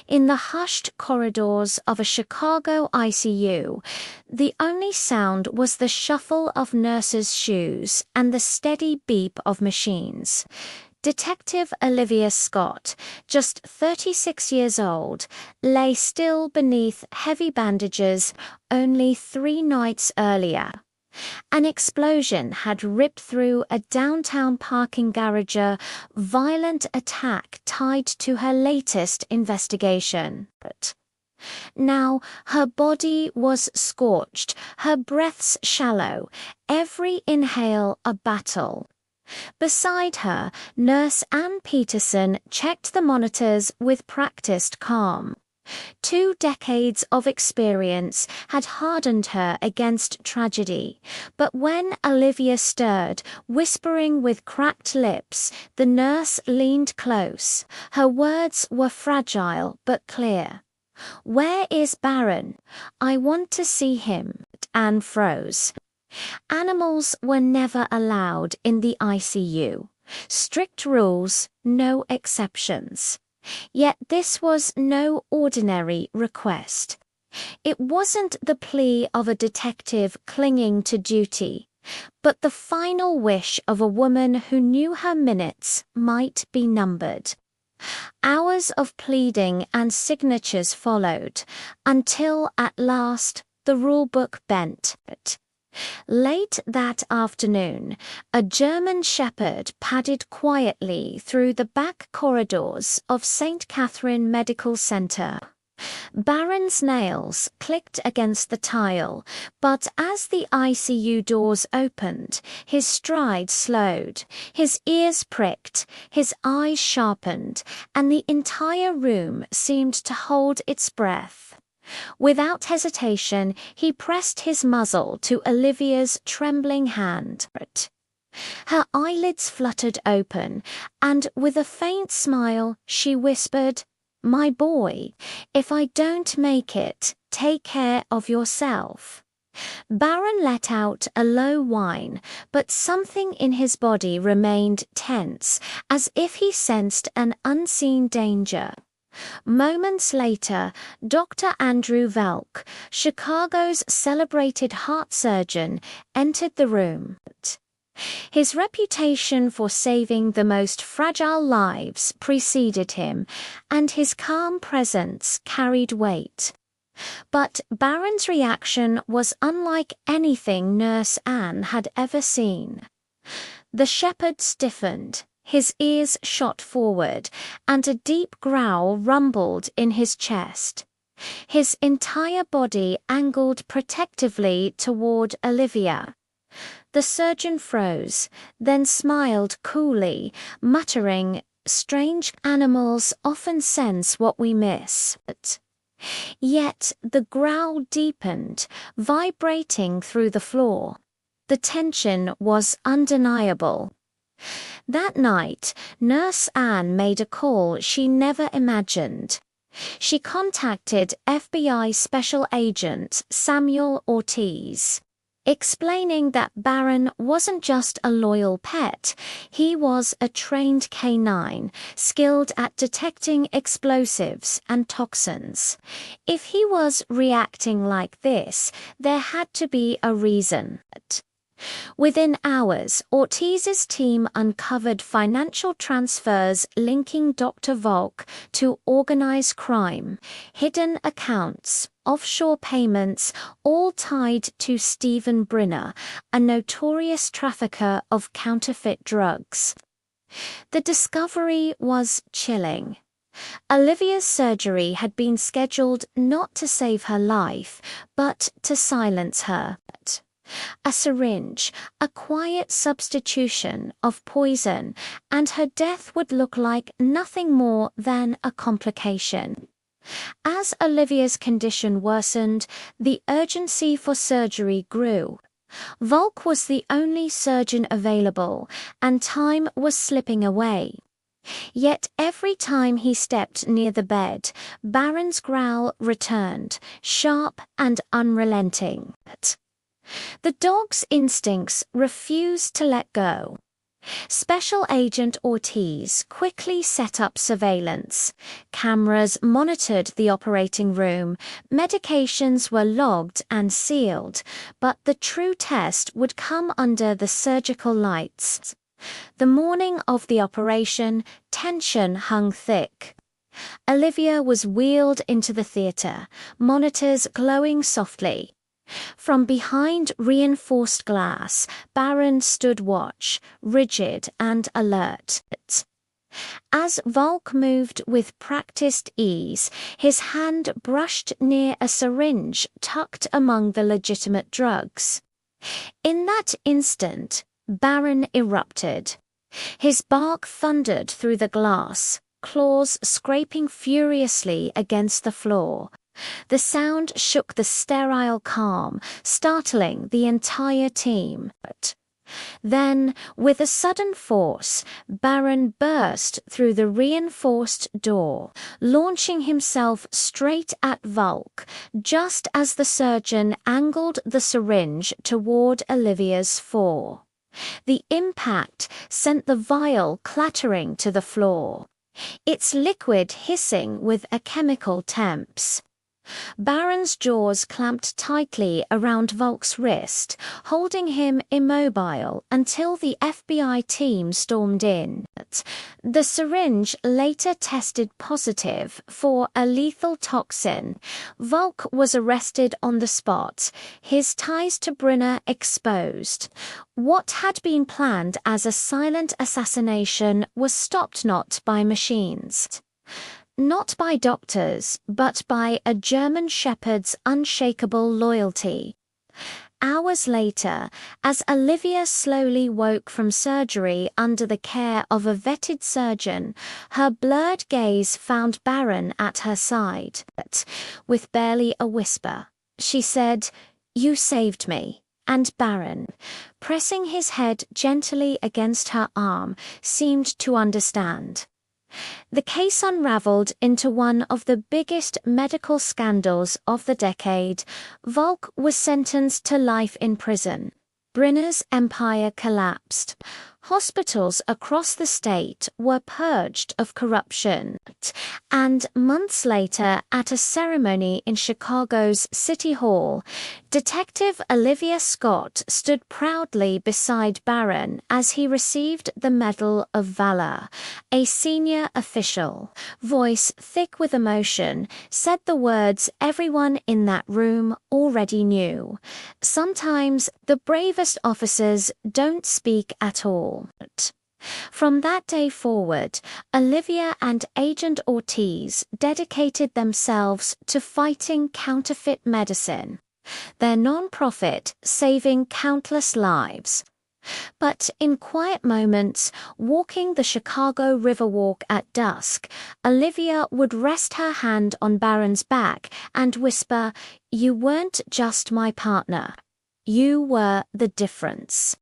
In the hushed corridors of a Chicago ICU, the only sound was the shuffle of nurses' shoes and the steady beep of machines. Detective Olivia Scott, just 36 years old, lay still beneath heavy bandages only 3 nights earlier. An explosion had ripped through a downtown parking garage, a violent attack tied to her latest investigation. Now her body was scorched, her breaths shallow, every inhale a battle. Beside her, Nurse Ann Peterson checked the monitors with practiced calm. 2 decades of experience had hardened her against tragedy, but when Olivia stirred, whispering with cracked lips, the nurse leaned close. Her words were fragile but clear. "Where is Baron? I want to see him." Anne froze. Animals were never allowed in the ICU. Strict rules, no exceptions. Yet this was no ordinary request. It wasn't the plea of a detective clinging to duty, but the final wish of a woman who knew her minutes might be numbered. Hours of pleading and signatures followed, until at last the rulebook bent. Late that afternoon, a German shepherd padded quietly through the back corridors of St. Catherine Medical Center. Baron's nails clicked against the tile, but as the ICU doors opened, his stride slowed, his ears pricked, his eyes sharpened, and the entire room seemed to hold its breath. Without hesitation, he pressed his muzzle to Olivia's trembling hand. Her eyelids fluttered open, and with a faint smile, she whispered, "My boy, if I don't make it, take care of yourself." Baron let out a low whine, but something in his body remained tense, as if he sensed an unseen danger. Moments later, Dr. Andrew Velk, Chicago's celebrated heart surgeon, entered the room. His reputation for saving the most fragile lives preceded him, and his calm presence carried weight. But Baron's reaction was unlike anything Nurse Ann had ever seen. The shepherd stiffened. His ears shot forward, and a deep growl rumbled in his chest. His entire body angled protectively toward Olivia. The surgeon froze, then smiled coolly, muttering, "Strange animals often sense what we miss." Yet the growl deepened, vibrating through the floor. The tension was undeniable. That night, Nurse Ann made a call she never imagined. She contacted FBI Special Agent Samuel Ortiz, explaining that Baron wasn't just a loyal pet, he was a trained canine, skilled at detecting explosives and toxins. If he was reacting like this, there had to be a reason. Within hours, Ortiz's team uncovered financial transfers linking Dr. Volk to organized crime, hidden accounts, offshore payments, all tied to Stephen Brinner, a notorious trafficker of counterfeit drugs. The discovery was chilling. Olivia's surgery had been scheduled not to save her life, but to silence her. A syringe, a quiet substitution of poison, and her death would look like nothing more than a complication. As Olivia's condition worsened, the urgency for surgery grew. Volk was the only surgeon available, and time was slipping away. Yet every time he stepped near the bed, Baron's growl returned, sharp and unrelenting. The dog's instincts refused to let go. Special Agent Ortiz quickly set up surveillance. Cameras monitored the operating room, medications were logged and sealed, but the true test would come under the surgical lights. The morning of the operation, tension hung thick. Olivia was wheeled into the theater, monitors glowing softly. From behind reinforced glass, Baron stood watch, rigid and alert. As Volk moved with practiced ease, his hand brushed near a syringe tucked among the legitimate drugs. In that instant, Baron erupted. His bark thundered through the glass, claws scraping furiously against the floor. The sound shook the sterile calm, startling the entire team. Then, with a sudden force, Baron burst through the reinforced door, launching himself straight at Volk, just as the surgeon angled the syringe toward Olivia's fore. The impact sent the vial clattering to the floor, its liquid hissing with a chemical temps. Baron's jaws clamped tightly around Volk's wrist, holding him immobile until the FBI team stormed in. The syringe later tested positive for a lethal toxin. Volk was arrested on the spot, his ties to Brynner exposed. What had been planned as a silent assassination was stopped not by machines. Not by doctors, but by a German shepherd's unshakable loyalty. Hours later, as Olivia slowly woke from surgery under the care of a vetted surgeon, her blurred gaze found Baron at her side. With barely a whisper, she said, "You saved me." And Baron, pressing his head gently against her arm, seemed to understand. The case unraveled into one of the biggest medical scandals of the decade. Volk was sentenced to life in prison. Brynner's empire collapsed. Hospitals across the state were purged of corruption. And months later, at a ceremony in Chicago's City Hall, Detective Olivia Scott stood proudly beside Baron as he received the Medal of Valor. A senior official, voice thick with emotion, said the words everyone in that room already knew. Sometimes the bravest officers don't speak at all. From that day forward, Olivia and Agent Ortiz dedicated themselves to fighting counterfeit medicine, their non-profit saving countless lives. But in quiet moments, walking the Chicago Riverwalk at dusk, Olivia would rest her hand on Baron's back and whisper, "You weren't just my partner. You were the difference."